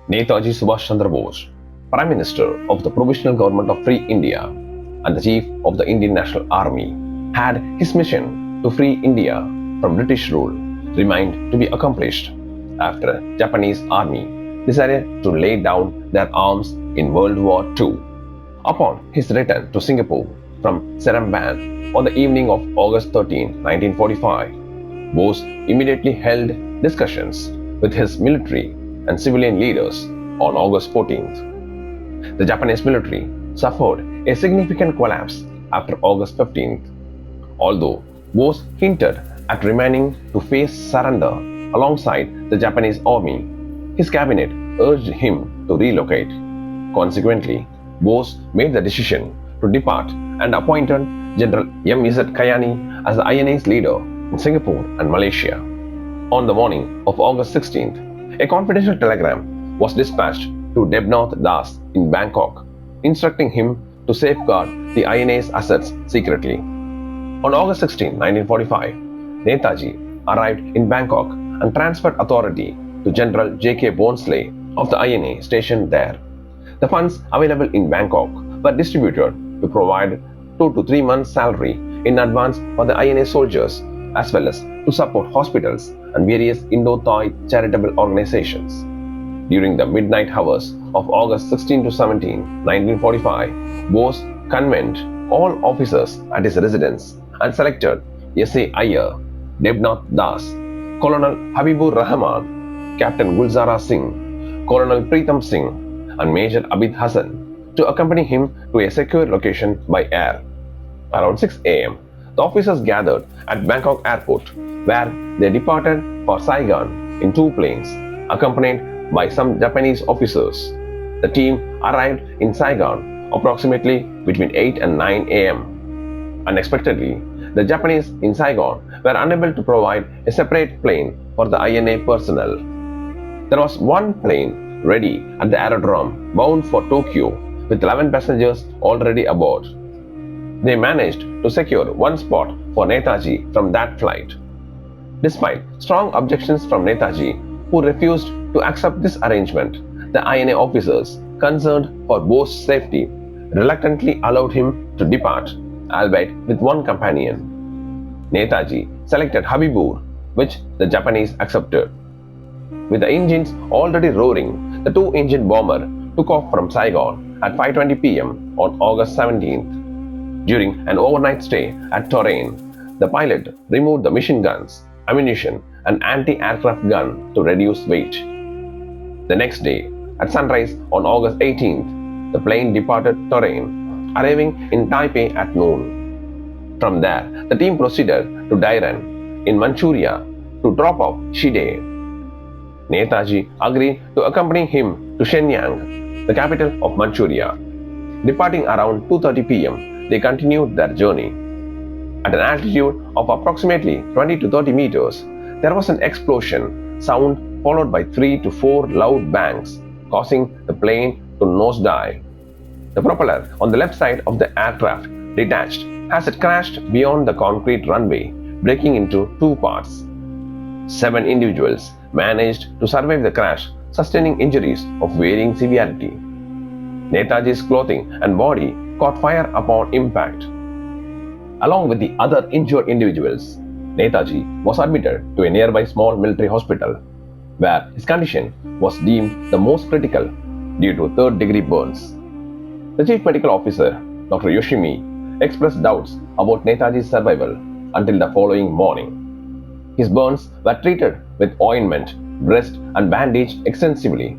Nethaji Subhash Chandra Bose, Prime Minister of the Provisional Government of Free India and the Chief of the Indian National Army, had his mission to free India from British rule remained to be accomplished after the Japanese army decided to lay down their arms in World War II. Upon his return to Singapore from Seremban on the evening of August 13, 1945, Bose immediately held discussions with his military and civilian leaders on August 14th. The Japanese military suffered a significant collapse after August 15th. Although Bose hinted at remaining to face surrender alongside the Japanese army, his cabinet urged him to relocate. Consequently, Bose made the decision to depart and appointed General M.Z. Kayani as the INA's leader in Singapore and Malaysia. On the morning of August 16th, a confidential telegram was dispatched to Debnath Das in Bangkok, instructing him to safeguard the INA's assets secretly. On August 16, 1945, Nethaji arrived in Bangkok and transferred authority to General J.K. Bonsley of the INA stationed there. The funds available in Bangkok were distributed to provide 2 to 3 months' salary in advance for the INA soldiers, as well as to support hospitals and various Indo-Thai charitable organizations. During the midnight hours of August 16 to 17, 1945, Bose convened all officers at his residence and selected S.A. Iyer, Debnath Das, Colonel Habibur Rahman, Captain Gulzara Singh, Colonel Preetham Singh, and Major Abid Hassan to accompany him to a secure location by air. Around 6 a.m., the officers gathered at Bangkok airport, where they departed for Saigon in 2 planes, accompanied by some Japanese officers. The team arrived in Saigon approximately between 8 and 9 a.m. Unexpectedly, the Japanese in Saigon were unable to provide a separate plane for the INA personnel. There was one plane ready at the aerodrome bound for Tokyo with 11 passengers already aboard. They managed to secure one spot for Nethaji from that flight. Despite strong objections from Nethaji, who refused to accept this arrangement, the INA officers concerned for Bose's safety reluctantly allowed him to depart, albeit with one companion. Nethaji selected Habibur, which the Japanese accepted. With the engines already roaring, the 2-engine bomber took off from Saigon at 5:20 p.m. on August 17th. During an overnight stay at Torain, the pilot removed the machine guns, ammunition, and anti-aircraft gun to reduce weight. The next day, at sunrise on August 18th, the plane departed Torain, arriving in Taipei at noon. From there, the team proceeded to Dairen in Manchuria to drop off Shide. Nethaji agreed to accompany him to Shenyang, the capital of Manchuria. Departing around 2:30 p.m., they continued their journey. At an altitude of approximately 20 to 30 meters, there was an explosion sound followed by 3 to 4 loud bangs, causing the plane to nosedive. The propeller on the left side of the aircraft detached as it crashed beyond the concrete runway, breaking into 2 parts. 7 individuals managed to survive the crash, sustaining injuries of varying severity. Nethaji's clothing and body caught fire upon impact. Along with the other injured individuals, Nethaji was admitted to a nearby small military hospital, where his condition was deemed the most critical due to 3rd-degree burns. The chief medical officer, Dr. Yoshimi, expressed doubts about Nethaji's survival until the following morning. His burns were treated with ointment, dressed and bandaged extensively.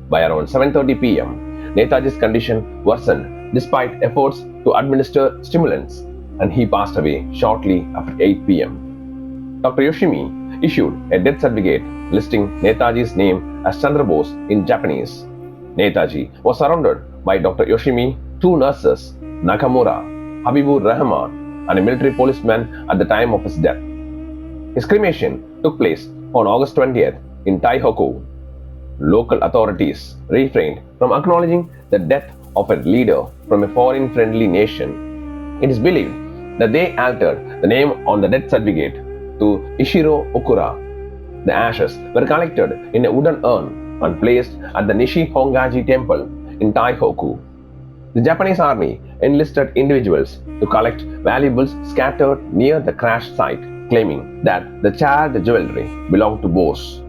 By around 7:30 p.m., Nethaji's condition worsened despite efforts to administer stimulants, and he passed away shortly after 8 p.m. Dr. Yoshimi issued a death certificate listing Nethaji's name as Chandra Bose in Japanese. Nethaji was surrounded by Dr. Yoshimi, 2 nurses, Nakamura, Habibur Rahman, and a military policeman at the time of his death. His cremation took place on August 20th in Taihoku. Local authorities refrained from acknowledging the death of a leader from a foreign-friendly nation. It is believed that they altered the name on the death certificate to Ishiro Okura. The ashes were collected in a wooden urn and placed at the Nishi-Hongaji Temple in Taihoku. The Japanese army enlisted individuals to collect valuables scattered near the crash site, claiming that the charred jewelry belonged to Bose.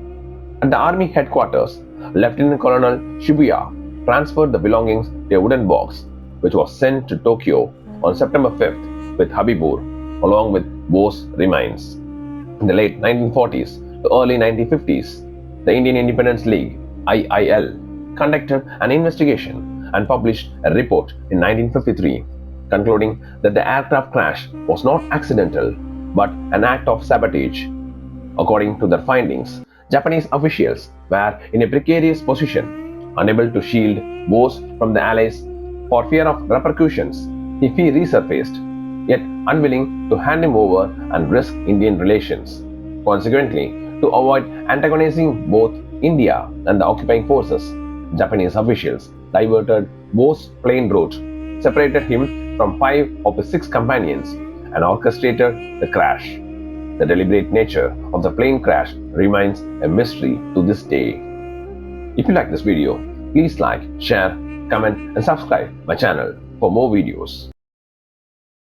At the army headquarters, Lieutenant Colonel Shibuya transferred the belongings to a wooden box, which was sent to Tokyo on September 5th with Habibur, along with Bose remains. In the late 1940s to early 1950s, the Indian Independence League (IIL) conducted an investigation and published a report in 1953, concluding that the aircraft crash was not accidental but an act of sabotage. According to their findings, Japanese officials were in a precarious position, unable to shield Bose from the Allies for fear of repercussions if he resurfaced, yet unwilling to hand him over and risk Indian relations. Consequently, to avoid antagonizing both India and the occupying forces, Japanese officials diverted Bose's plane route, separated him from 5 of his 6 companions, and orchestrated the crash. The deliberate nature of the plane crash remains a mystery to this day. If you like this video, please like, share, comment and subscribe my channel for more videos.